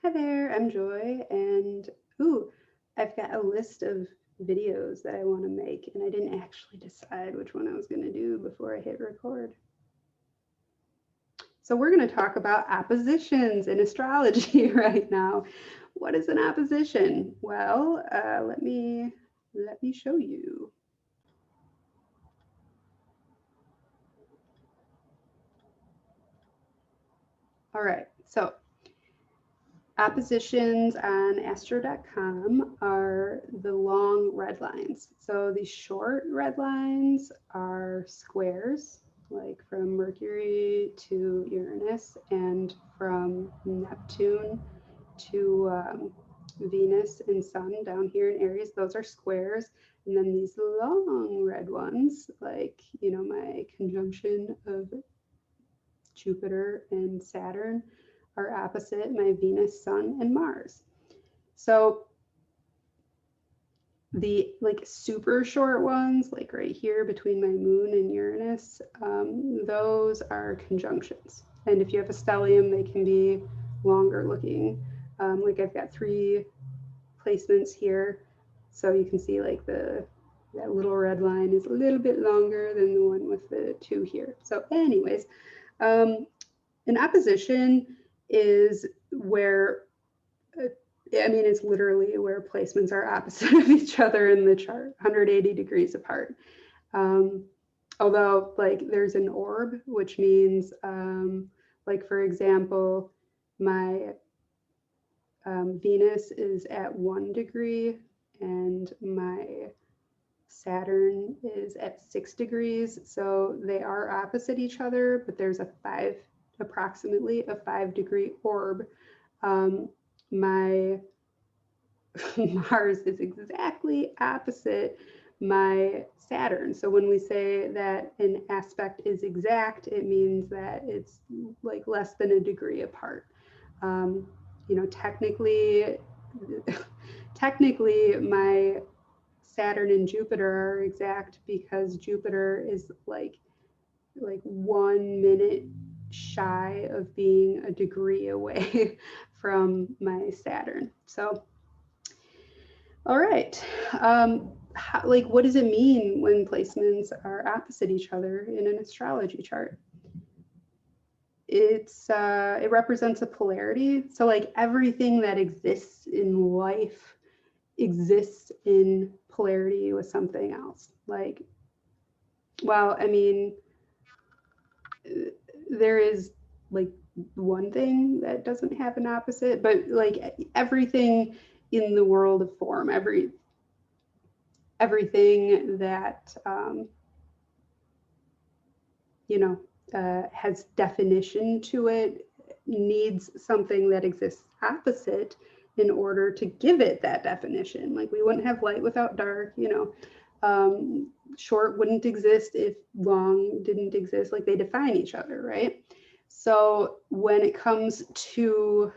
Hi there, I'm Joy, and ooh, I've got a list of videos that I want to make, and I didn't actually decide which one I was going to do before I hit record. So we're going to talk about oppositions in astrology right now. What is an opposition? Well, let me show you. All right, so oppositions on astro.com are the long red lines. So the short red lines are squares, like from Mercury to Uranus and from Neptune to Venus and Sun down here in Aries. Those are squares. And then these long red ones, like, my conjunction of Jupiter and Saturn, are opposite my Venus, Sun, and Mars. So the like super short ones, like right here between my Moon and Uranus, those are conjunctions. And if you have a stellium, they can be longer looking. Like I've got 3 placements here. So you can see like that little red line is a little bit longer than the one with the 2 here. So anyways, an opposition is where, it's literally where placements are opposite of each other in the chart, 180 degrees apart. Although, like, there's an orb, which means, like, for example, my Venus is at 1 degree and my Saturn is at 6 degrees. So they are opposite each other, but there's approximately a 5-degree orb. My Mars is exactly opposite my Saturn. So when we say that an aspect is exact, it means that it's like less than a degree apart. Technically, my Saturn and Jupiter are exact because Jupiter is like 1 minute shy of being a degree away from my Saturn. So, all right. What does it mean when placements are opposite each other in an astrology chart? It represents a polarity. So like everything that exists in life exists in polarity with something else. Like, well, there is like one thing that doesn't have an opposite, but like everything in the world of form, everything that has definition to it needs something that exists opposite in order to give it that definition. Like we wouldn't have light without dark, short wouldn't exist if long didn't exist. Like they define each other, right? So when it comes to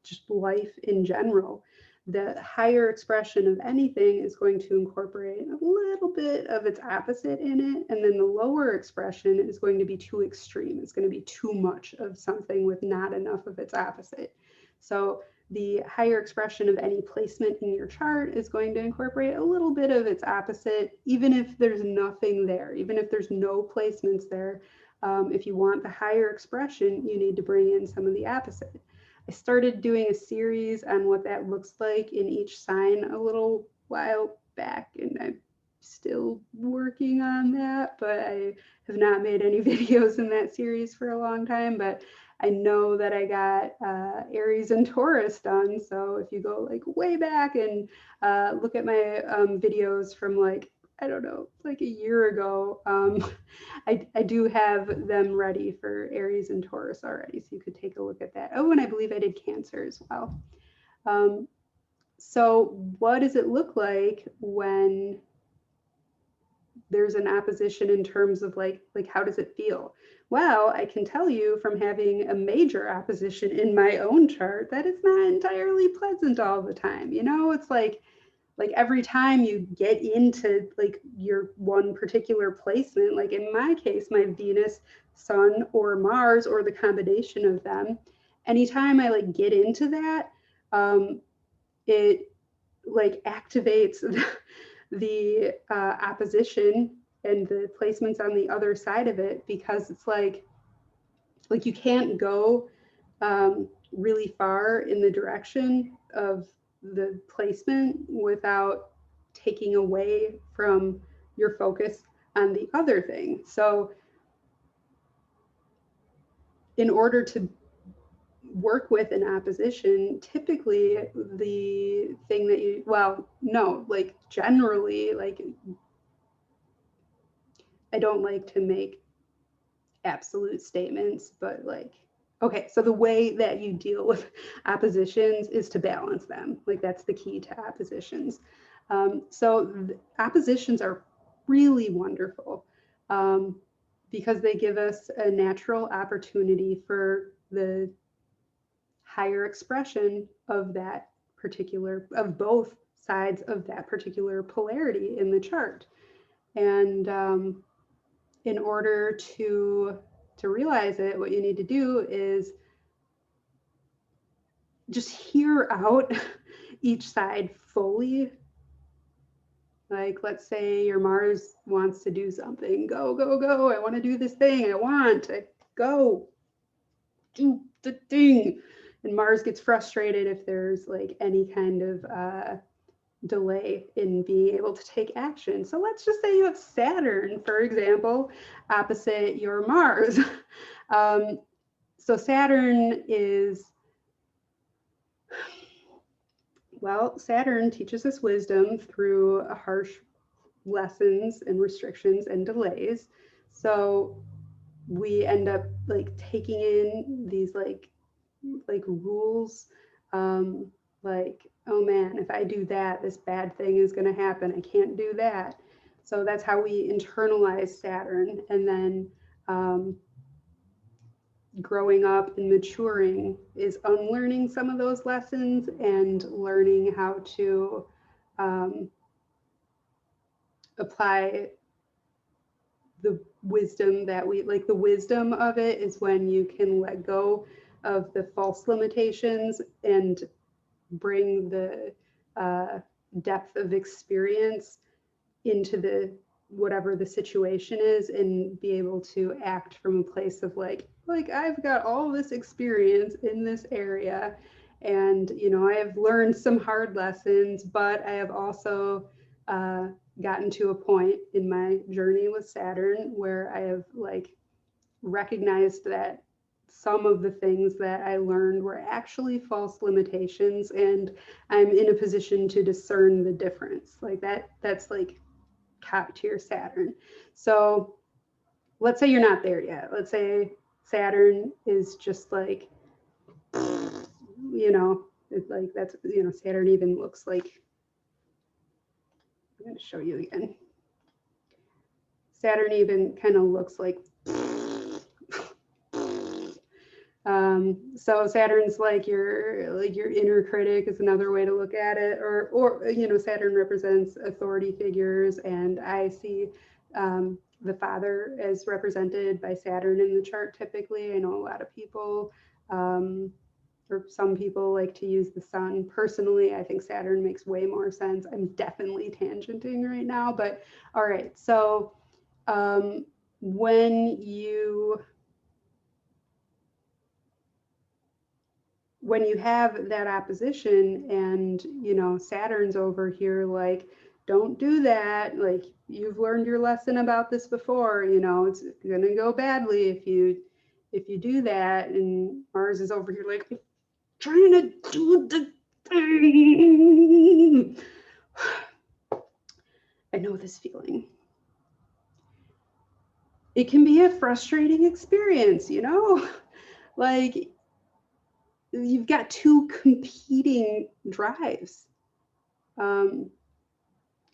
just life in general, the higher expression of anything is going to incorporate a little bit of its opposite in it. And then the lower expression is going to be too extreme. It's going to be too much of something with not enough of its opposite. So the higher expression of any placement in your chart is going to incorporate a little bit of its opposite, even if there's nothing there, even if there's no placements there. If you want the higher expression, you need to bring in some of the opposite. I started doing a series on what that looks like in each sign a little while back, and I'm still working on that, but I have not made any videos in that series for a long time. But I know that I got Aries and Taurus done. So if you go like way back and look at my videos from like, I don't know, like a year ago, I do have them ready for Aries and Taurus already. So you could take a look at that. Oh, and I believe I did Cancer as well. So what does it look like when there's an opposition in terms of like how does it feel? Well, I can tell you from having a major opposition in my own chart that it's not entirely pleasant all the time. It's like every time you get into like your one particular placement, like in my case, my Venus, Sun, or Mars, or the combination of them, anytime I like get into that, it like activates the opposition and the placements on the other side of it, because it's like you can't go really far in the direction of the placement without taking away from your focus on the other thing. So in order to work with an opposition, typically the thing that you, well, no, like generally, like I don't like to make absolute statements, but like, okay, so the way that you deal with oppositions is to balance them. Like that's the key to oppositions. So oppositions are really wonderful because they give us a natural opportunity for the higher expression of that particular, of both sides of that particular polarity in the chart. And in order to realize it, what you need to do is just hear out each side fully. Like, let's say your Mars wants to do something. Go, go, go. I want to do this thing. I want to go do the thing. And Mars gets frustrated if there's like any kind of delay in being able to take action. So let's just say you have Saturn, for example, opposite your Mars. So Saturn is, well, Saturn teaches us wisdom through harsh lessons and restrictions and delays. So we end up like taking in these like rules, like, oh man, if I do that, this bad thing is going to happen. I can't do that. So that's how we internalize Saturn. And then growing up and maturing is unlearning some of those lessons and learning how to apply the wisdom that we like. The wisdom of it is when you can let go of the false limitations and bring the depth of experience into the whatever the situation is, and be able to act from a place of like I've got all this experience in this area, and you know, I have learned some hard lessons, but I have also gotten to a point in my journey with Saturn where I have like recognized that some of the things that I learned were actually false limitations, and I'm in a position to discern the difference. Like that's like top tier Saturn. So let's say you're not there yet. Let's say Saturn is just like, you know, it's like that's, you know, Saturn even looks like, I'm going to show you again. Saturn even kind of looks like, so Saturn's like your inner critic is another way to look at it, or you know, Saturn represents authority figures, and I see the father as represented by Saturn in the chart typically. I know a lot of people, or some people like to use the sun. Personally, I think Saturn makes way more sense. I'm definitely tangenting right now, but all right. So when you have that opposition, and you know, Saturn's over here like, don't do that, like you've learned your lesson about this before, you know, it's gonna go badly if you do that. And Mars is over here like, trying to do the thing. I know this feeling. It can be a frustrating experience, you know, like you've got two competing drives.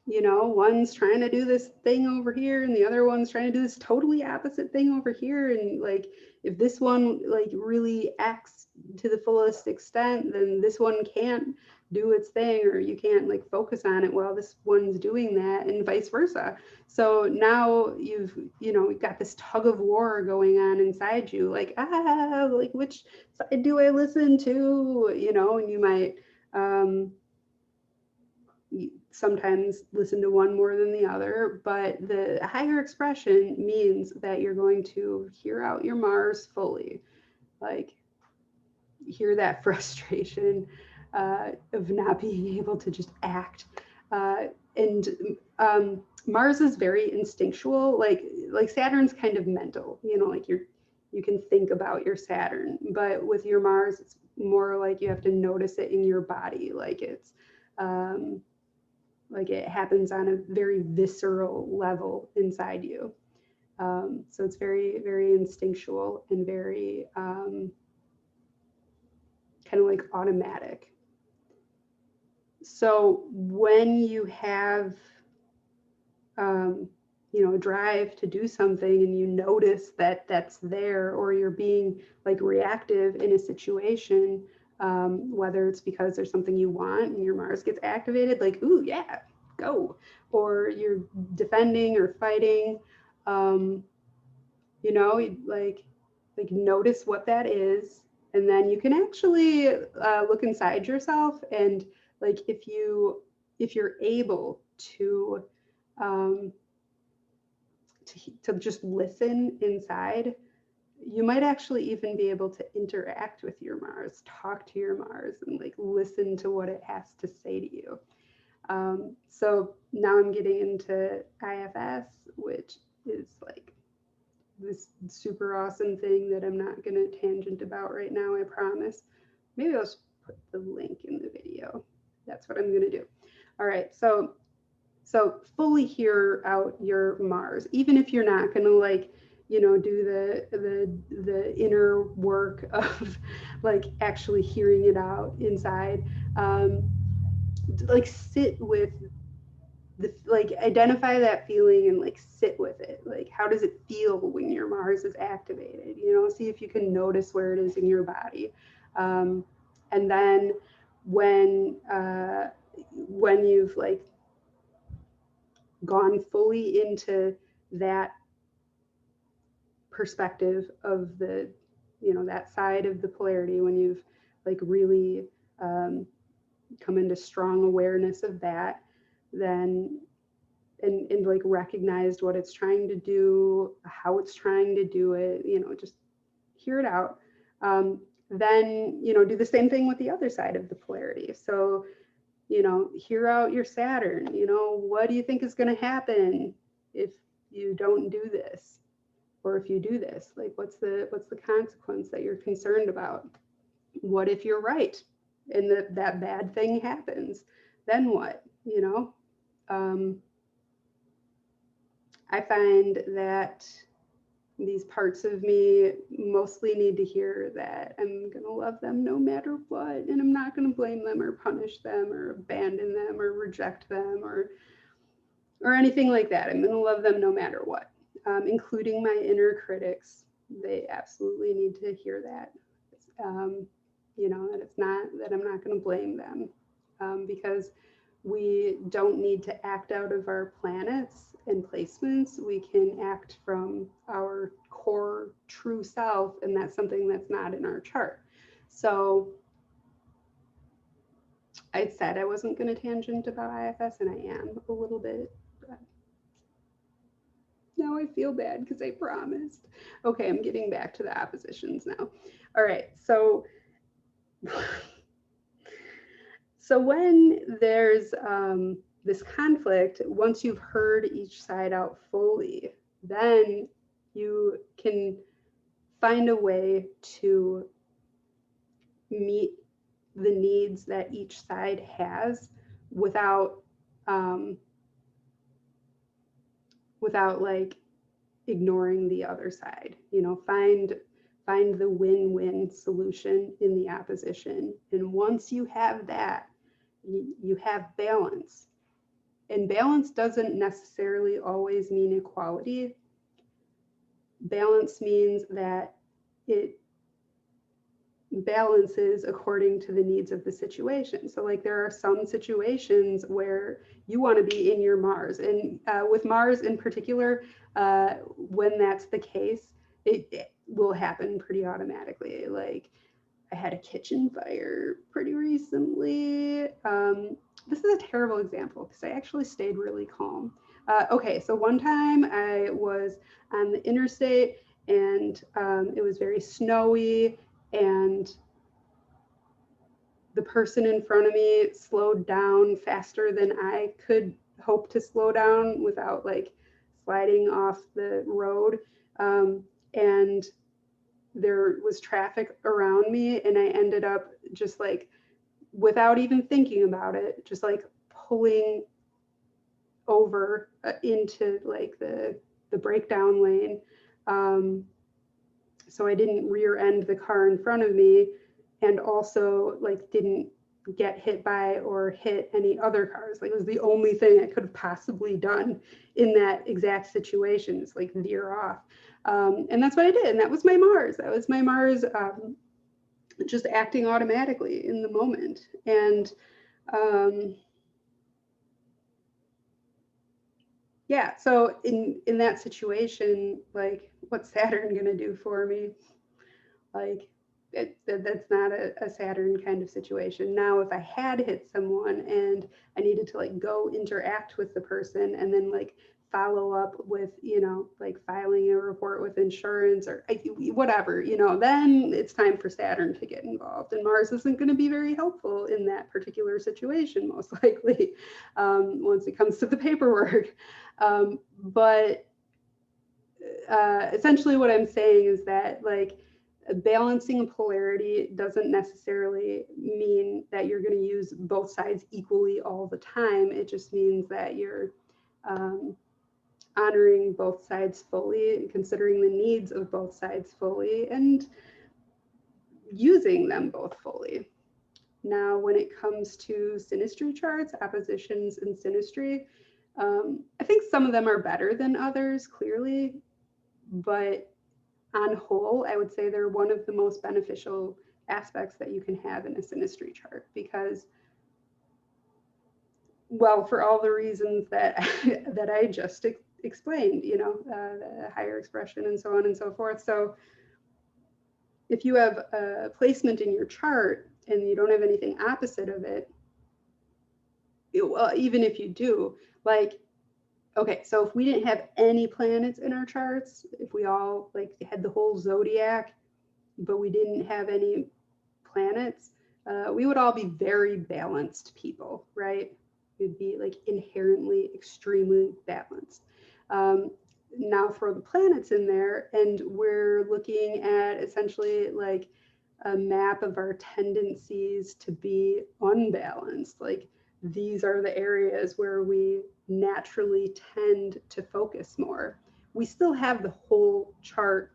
You know, one's trying to do this thing over here and the other one's trying to do this totally opposite thing over here. And like, if this one like really acts to the fullest extent, then this one can't do its thing, or you can't like focus on it while this one's doing that, and vice versa. So now you've got this tug of war going on inside you, like, like which side do I listen to? And you might sometimes listen to one more than the other, but the higher expression means that you're going to hear out your Mars fully, like hear that frustration of not being able to just act. And Mars is very instinctual, like Saturn's kind of mental, like you can think about your Saturn, but with your Mars, it's more like you have to notice it in your body, like it's like it happens on a very visceral level inside you. So it's very, very instinctual and very kind of like automatic. So when you have, a drive to do something and you notice that that's there, or you're being like reactive in a situation, whether it's because there's something you want and your Mars gets activated, like, ooh, yeah, go, or you're defending or fighting, like notice what that is. And then you can actually look inside yourself, and like if you're able to to just listen inside, you might actually even be able to interact with your Mars, talk to your Mars, and like listen to what it has to say to you. So now I'm getting into IFS, which is like this super awesome thing that I'm not going to tangent about right now, I promise. Maybe I'll just put the link in the video. That's what I'm going to do. All right, so fully hear out your Mars, even if you're not going to like, do the inner work of like actually hearing it out inside. Like sit with like identify that feeling and like sit with it. Like, how does it feel when your Mars is activated? See if you can notice where it is in your body. And then when you've like gone fully into that perspective of the, that side of the polarity, when you've like really come into strong awareness of that, then and like recognized what it's trying to do, how it's trying to do it, just hear it out. Then, do the same thing with the other side of the polarity. So, hear out your Saturn, what do you think is going to happen if you don't do this? Or if you do this, like, what's the consequence that you're concerned about? What if you're right and that bad thing happens? Then what, I find that these parts of me mostly need to hear that I'm going to love them no matter what, and I'm not going to blame them or punish them or abandon them or reject them or anything like that. I'm going to love them no matter what, including my inner critics. They absolutely need to hear that, that it's not, that I'm not going to blame them, because we don't need to act out of our planets and placements. We can act from our core true self, and that's something that's not in our chart. So I said I wasn't going to tangent about IFS, and I am a little bit. Now I feel bad because I promised. Okay, I'm getting back to the oppositions now. All right, so when there's this conflict, once you've heard each side out fully, then you can find a way to meet the needs that each side has without like ignoring the other side. Find the win-win solution in the opposition. And once you have that, you have balance. And balance doesn't necessarily always mean equality. Balance means that balances according to the needs of the situation. So like there are some situations where you want to be in your Mars, and with Mars in particular, when that's the case, it will happen pretty automatically. Like I had a kitchen fire pretty recently. This is a terrible example because I actually stayed really calm. Okay, so one time I was on the interstate, and it was very snowy, and the person in front of me slowed down faster than I could hope to slow down without like sliding off the road. And there was traffic around me, and I ended up just like, without even thinking about it, just like pulling over into like the breakdown lane. So I didn't rear end the car in front of me, and also like didn't get hit by or hit any other cars. Like it was the only thing I could have possibly done in that exact situation, is like veer off. And that's what I did. And that was my Mars. That was my Mars, just acting automatically in the moment. And yeah, so in that situation, like what's Saturn gonna do for me? Like that's not a Saturn kind of situation. Now, if I had hit someone and I needed to like go interact with the person and then like follow up with, you know, like filing a report with insurance or whatever, you know, then it's time for Saturn to get involved. And Mars isn't going to be very helpful in that particular situation, most likely, once it comes to the paperwork. But essentially what I'm saying is that like balancing polarity doesn't necessarily mean that you're going to use both sides equally all the time. It just means that you're honoring both sides fully, considering the needs of both sides fully, and using them both fully. Now, when it comes to synastry charts, oppositions and synastry, I think some of them are better than others, clearly, but on whole, I would say they're one of the most beneficial aspects that you can have in a synastry chart because, well, for all the reasons that that I just explained, you know, the higher expression and so on and so forth. So if you have a placement in your chart and you don't have anything opposite of it, well, even if you do, like, okay, so if we didn't have any planets in our charts, if we all like had the whole zodiac, but we didn't have any planets, we would all be very balanced people, right? We'd be like inherently extremely balanced. Now throw the planets in there, and we're looking at essentially like a map of our tendencies to be unbalanced. Like these are the areas where we naturally tend to focus more. We still have the whole chart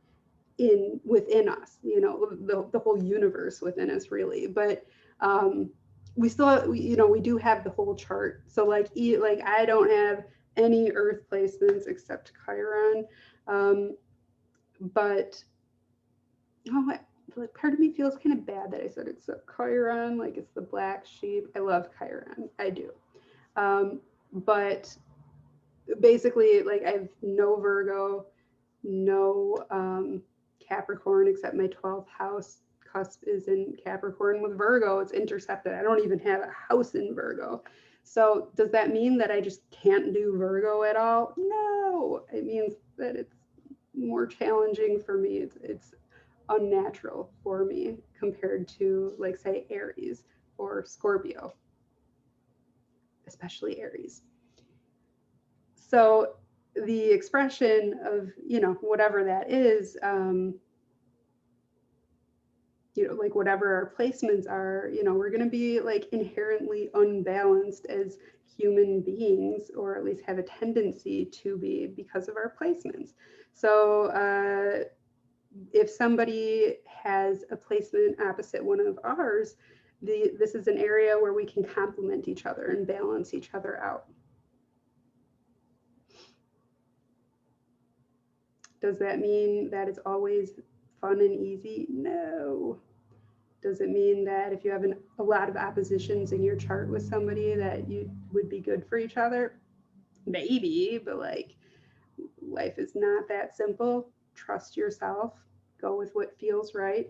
within us, you know, the whole universe within us, really. But we still, you know, we do have the whole chart. So like I don't have any Earth placements except Chiron, but oh, part of me feels kind of bad that I said it's a Chiron, like it's the black sheep. I love Chiron, I do, but basically, like I have no Virgo, no Capricorn, except my 12th house cusp is in Capricorn. With Virgo, it's intercepted. I don't even have a house in Virgo. So does that mean that I just can't do Virgo at all? No, it means that it's more challenging for me. It's unnatural for me compared to, like, say, Aries or Scorpio, especially Aries. So the expression of, you know, whatever that is, you know, like whatever our placements are, you know, we're going to be like inherently unbalanced as human beings, or at least have a tendency to be because of our placements. So if somebody has a placement opposite one of ours, this is an area where we can complement each other and balance each other out. Does that mean that it's always fun and easy? No. Does it mean that if you have a lot of oppositions in your chart with somebody that you would be good for each other? Maybe, but like life is not that simple. Trust yourself. Go with what feels right.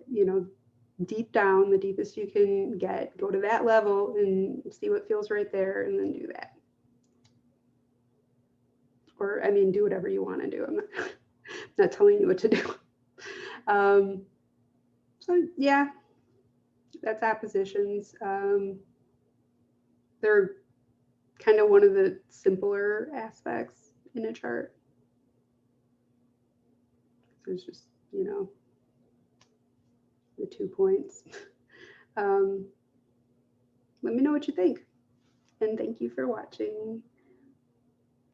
You know, deep down, the deepest you can get, go to that level and see what feels right there and then do that. Or, I mean, do whatever you want to do. I'm not telling you what to do. So yeah, that's oppositions. They're kind of one of the simpler aspects in a chart. There's just, you know, the 2 points. Let me know what you think. And thank you for watching.